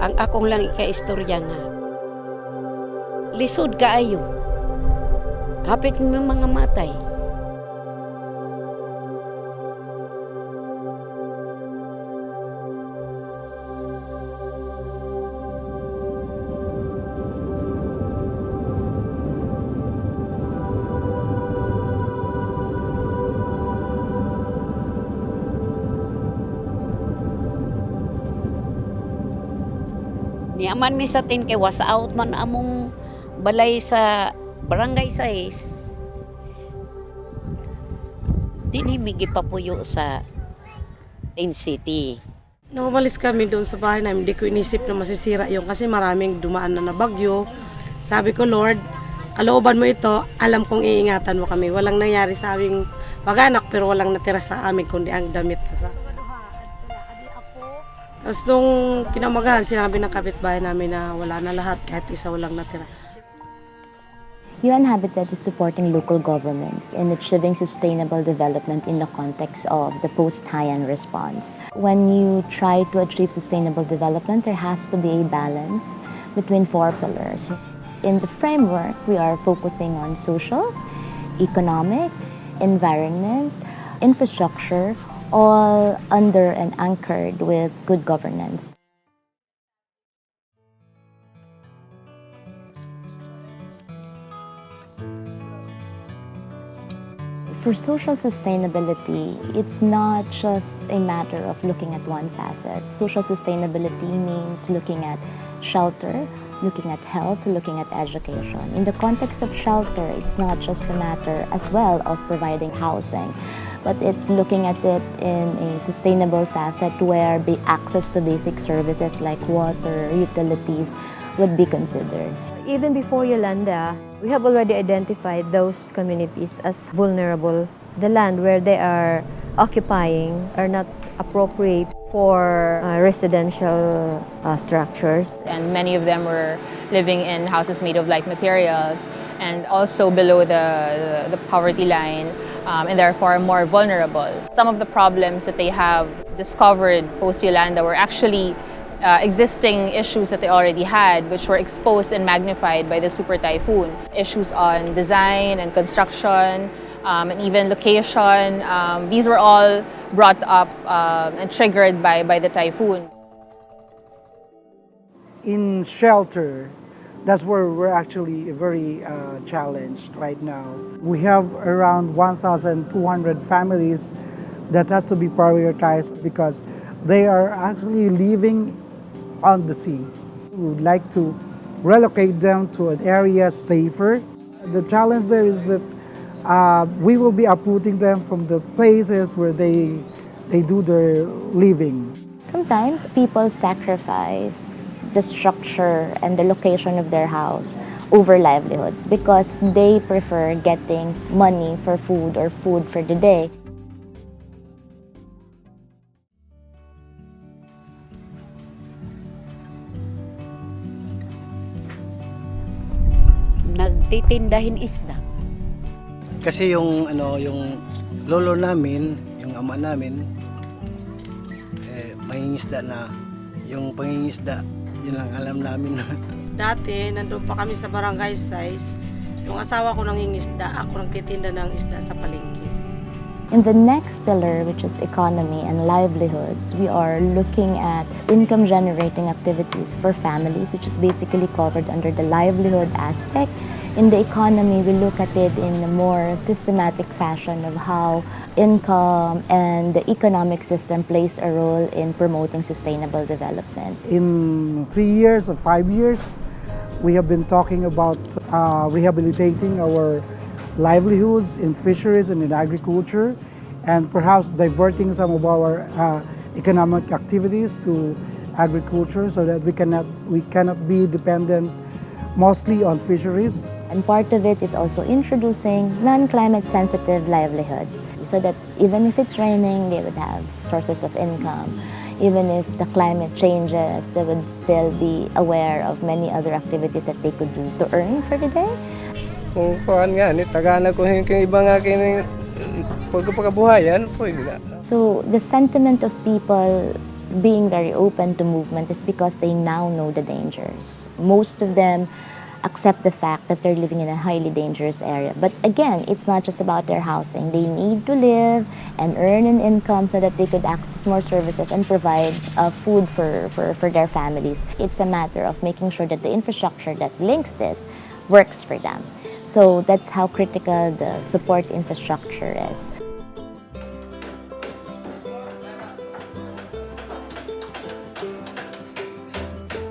Ang akong lang ikaistorya nga, lisod kaayo. Hapit mo mga matay. Niyaman mi sa tin kay was out man among balay sa barangay 6. Dili mi gipapuyo sa Tin City. Nung umalis kami doon sa bahay namin, hindi ko inisip na masisira yung kasi maraming dumaan na bagyo. Sabi ko, Lord, kalooban mo ito, alam kong iingatan mo kami. Walang nangyari sa aming pag-anak pero walang natira sa amin kundi ang damit. Tapos nung kinamagahan, sinabi ng kapitbahay namin na wala na lahat, kahit isa walang natira. UN Habitat is supporting local governments in achieving sustainable development in the context of the post-Haiyan response. When you try to achieve sustainable development, there has to be a balance between 4 pillars. In the framework, we are focusing on social, economic, environment, infrastructure, all under and anchored with good governance. For social sustainability, it's not just a matter of looking at one facet. Social sustainability means looking at shelter, looking at health, looking at education. In the context of shelter, it's not just a matter as well of providing housing, but it's looking at it in a sustainable facet where access to basic services like water, utilities would be considered. Even before Yolanda, we have already identified those communities as vulnerable. The land where they are occupying are not appropriate for residential structures. And many of them were living in houses made of light materials and also below the poverty line, and therefore more vulnerable. Some of the problems that they have discovered post-Yolanda were actually existing issues that they already had, which were exposed and magnified by the super typhoon. Issues on design and construction, and even location. These were all brought up and triggered by the typhoon. In shelter, that's where we're actually very challenged right now. We have around 1,200 families that has to be prioritized because they are actually living on the sea. We would like to relocate them to an area safer. The challenge there is that we will be uprooting them from the places where they do their living. Sometimes people sacrifice the structure and the location of their house over livelihoods because they prefer getting money for food or food for the day. Nagtitindahin isda. Kasi yung lolo namin, yung ama namin, mangingisda na. Yung pangingisda, yun lang alam namin. Dati, nandun pa kami sa barangay 6. Yung asawa ko nangingisda, ako nagtitinda ng isda sa palengke. In the next pillar, which is economy and livelihoods, we are looking at income-generating activities for families, which is basically covered under the livelihood aspect. In the economy, we look at it in a more systematic fashion of how income and the economic system plays a role in promoting sustainable development. In 3 years or 5 years, we have been talking about rehabilitating our livelihoods in fisheries and in agriculture, and perhaps diverting some of our economic activities to agriculture so that we cannot be dependent mostly on fisheries. And part of it is also introducing non-climate sensitive livelihoods so that even if it's raining, they would have sources of income. Even if the climate changes, they would still be aware of many other activities that they could do to earn for the day. Kung kuhan nga, tagana ko yung iba nga pagkabuhayan, pwede na. So the sentiment of people being very open to movement is because they now know the dangers. Most of them accept the fact that they're living in a highly dangerous area. But again, it's not just about their housing. They need to live and earn an income so that they could access more services and provide food for their families. It's a matter of making sure that the infrastructure that links this works for them. So that's how critical the support infrastructure is.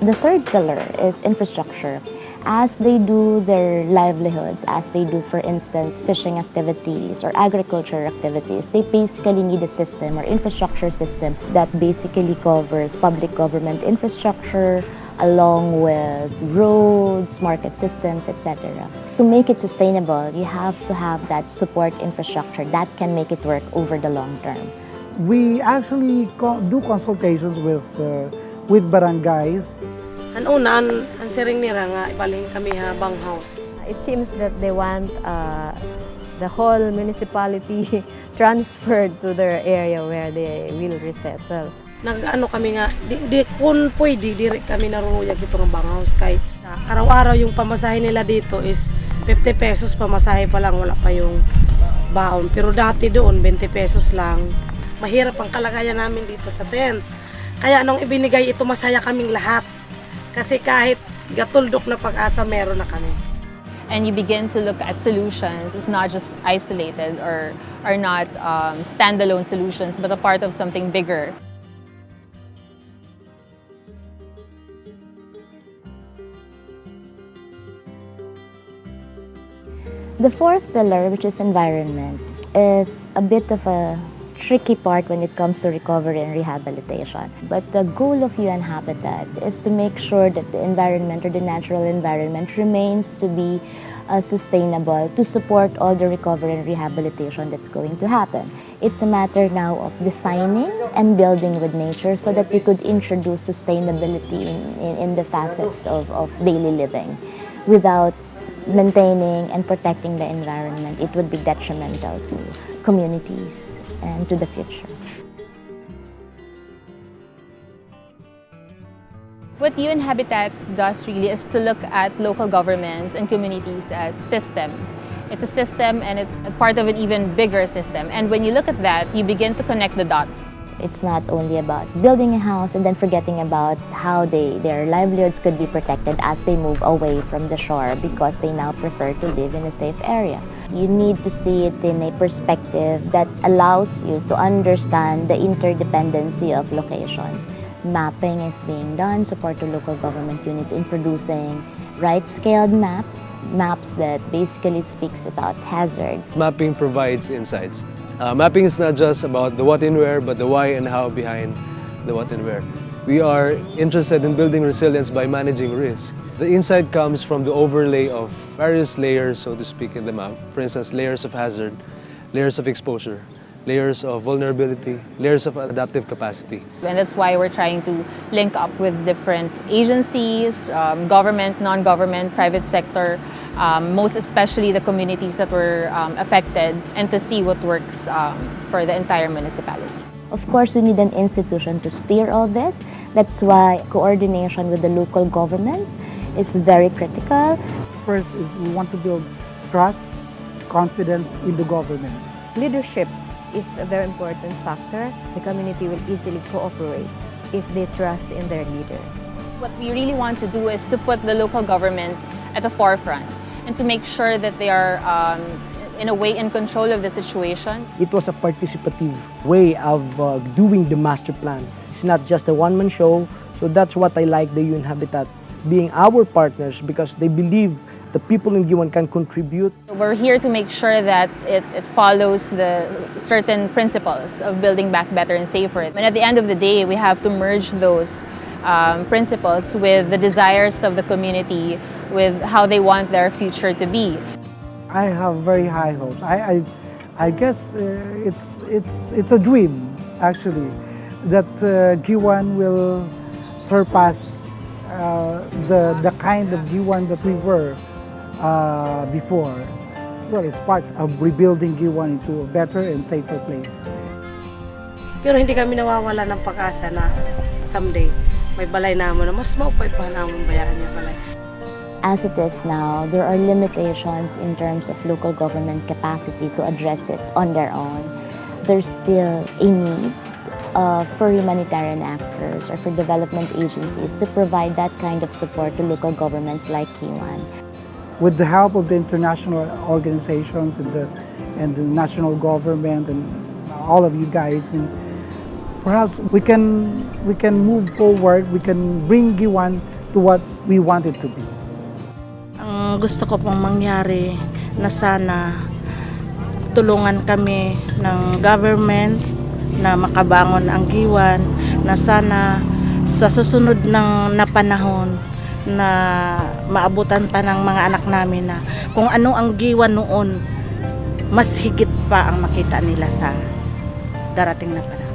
The third pillar is infrastructure. As they do their livelihoods, as they do, for instance, fishing activities or agriculture activities, they basically need a system or infrastructure system that basically covers public government infrastructure along with roads, market systems, etc. To make it sustainable, you have to have that support infrastructure that can make it work over the long term. We actually do consultations with barangays. Ang una, ang siring nila nga, ibalhin kami habang house. It seems that they want the whole municipality transferred to their area where they will resettle. Nag-ano kami nga, kung pwede, diri kami naruyag ito ng bang house. Kahit araw-araw yung pamasahe nila dito is 50 pesos pamasahe pa lang, wala pa yung baon. Pero dati doon, 20 pesos lang. Mahirap ang kalagayan namin dito sa tent. Kaya nung ibinigay ito, masaya kaming lahat. Kasi kahit gatuldok na pag-asa, meron na kami. And you begin to look at solutions. It's not just isolated or are not standalone solutions, but a part of something bigger. The fourth pillar, which is environment, is a bit of a tricky part when it comes to recovery and rehabilitation. But the goal of UN Habitat is to make sure that the environment or the natural environment remains to be sustainable to support all the recovery and rehabilitation that's going to happen. It's a matter now of designing and building with nature so that we could introduce sustainability in the facets of daily living. Without maintaining and protecting the environment, it would be detrimental to communities and to the future. What UN Habitat does really is to look at local governments and communities as system. It's a system and it's a part of an even bigger system. And when you look at that, you begin to connect the dots. It's not only about building a house and then forgetting about how their livelihoods could be protected as they move away from the shore because they now prefer to live in a safe area. You need to see it in a perspective that allows you to understand the interdependency of locations. Mapping is being done, support to local government units in producing right-scaled maps that basically speaks about hazards. Mapping provides insights. Mapping is not just about the what and where, but the why and how behind the what and where. We are interested in building resilience by managing risk. The insight comes from the overlay of various layers, so to speak, in the map. For instance, layers of hazard, layers of exposure, layers of vulnerability, layers of adaptive capacity. And that's why we're trying to link up with different agencies, government, non-government, private sector, most especially the communities that were affected, and to see what works for the entire municipality. Of course, we need an institution to steer all this. That's why coordination with the local government is very critical. First is we want to build trust, confidence in the government. Leadership is a very important factor. The community will easily cooperate if they trust in their leader. What we really want to do is to put the local government at the forefront and to make sure that they are in a way in control of the situation. It was a participative way of doing the master plan. It's not just a one-man show, so that's what I like the UN Habitat being our partners because they believe the people in Guiuan can contribute. We're here to make sure that it follows the certain principles of building back better and safer. And at the end of the day, we have to merge those principles with the desires of the community, with how they want their future to be. I have very high hopes. I guess it's a dream actually that Guiuan will surpass the kind of Guiuan that we were before. Well, it's part of rebuilding Guiuan into a better and safer place. Pero hindi kami nawawala ng pag-asa na someday may balay naman na mas maupay pa naman bayaan yung balay. As it is now, there are limitations in terms of local government capacity to address it on their own. There's still a need for humanitarian actors or for development agencies to provide that kind of support to local governments like Guiuan. With the help of the international organizations and the national government and all of you guys, I mean, perhaps we can move forward. We can bring Guiuan to what we want it to be. Ang gusto ko pong mangyari na sana tulungan kami ng government na makabangon ang Guiuan, na sana sa susunod ng panahon na maabutan pa ng mga anak namin na kung ano ang Guiuan noon, mas higit pa ang makita nila sa darating na panahon.